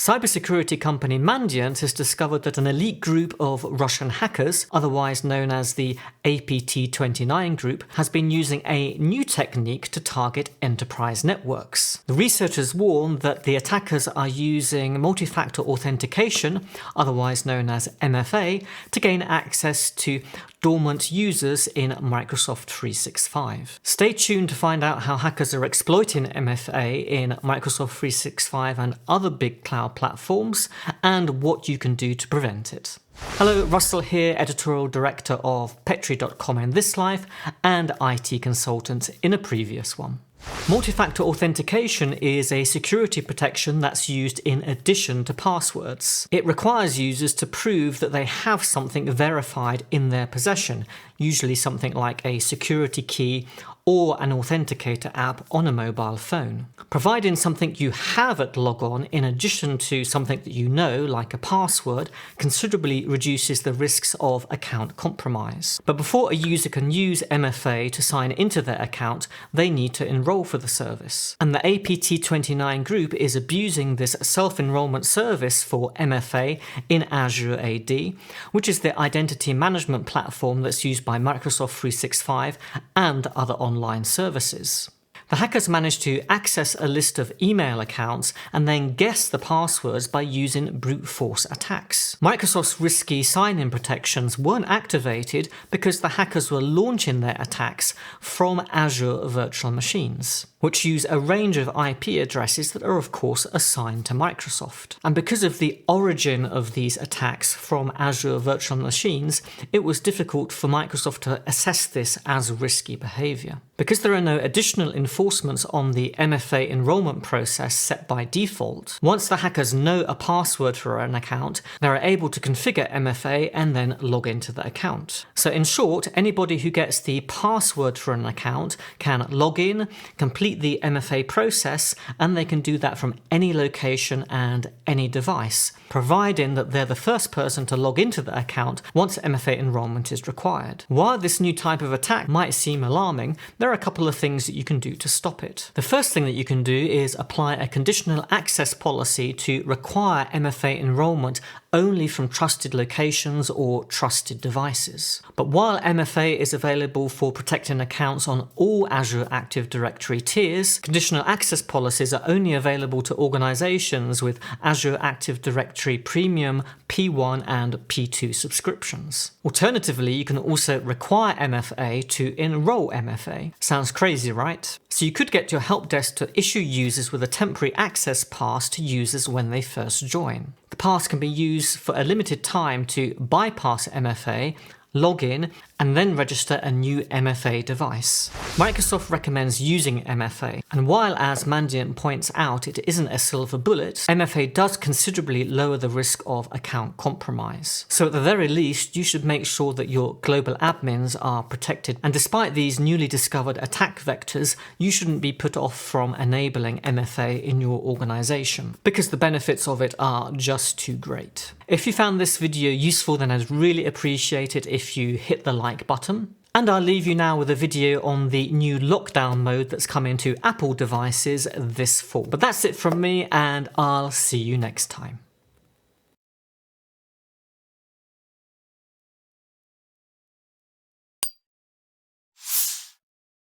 Cybersecurity company Mandiant has discovered that an elite group of Russian hackers, otherwise known as the APT29 group, has been using a new technique to target enterprise networks. The researchers warn that the attackers are using multifactor authentication, otherwise known as MFA, to gain access to dormant users in Microsoft 365. Stay tuned to find out how hackers are exploiting MFA in Microsoft 365 and other big cloud platforms, and what you can do to prevent it. Hello, Russell here, editorial director of Petri.com in this life and IT consultant in a previous one. Multi-factor authentication is a security protection that's used in addition to passwords. It requires users to prove that they have something verified in their possession, usually something like a security key or an authenticator app on a mobile phone. Providing something you have at logon in addition to something that you know, like a password, considerably reduces the risks of account compromise. But before a user can use MFA to sign into their account, they need to enroll for the service. And the APT29 group is abusing this self-enrollment service for MFA in Azure AD, which is the identity management platform that's used by Microsoft 365 and other online services. The hackers managed to access a list of email accounts and then guess the passwords by using brute force attacks. Microsoft's risky sign-in protections weren't activated because the hackers were launching their attacks from Azure virtual machines, which use a range of IP addresses that are of course assigned to Microsoft. And because of the origin of these attacks from Azure virtual machines, it was difficult for Microsoft to assess this as risky behavior. Because there are no additional enforcements on the MFA enrollment process set by default, once the hackers know a password for an account, they are able to configure MFA and then log into the account. So in short, anybody who gets the password for an account can log in, complete the MFA process, and they can do that from any location and any device, providing that they're the first person to log into the account once MFA enrollment is required. While this new type of attack might seem alarming, there are a couple of things that you can do to stop it. The first thing that you can do is apply a conditional access policy to require MFA enrollment only from trusted locations or trusted devices. But while MFA is available for protecting accounts on all Azure Active Directory tiers, conditional access policies are only available to organizations with Azure Active Directory Premium, P1 and P2 subscriptions. Alternatively, you can also require MFA to enroll MFA. Sounds crazy, right? So you could get your help desk to issue users with a temporary access pass to users when they first join. The pass can be used for a limited time to bypass MFA, log in, and then register a new MFA device. Microsoft recommends using MFA, and while, as Mandiant points out, it isn't a silver bullet, MFA does considerably lower the risk of account compromise. So at the very least, you should make sure that your global admins are protected, and despite these newly discovered attack vectors, you shouldn't be put off from enabling MFA in your organization, because the benefits of it are just too great. If you found this video useful, then I'd really appreciate it if you hit the like button. And I'll leave you now with a video on the new lockdown mode that's coming to Apple devices this fall. But that's it from me, and I'll see you next time.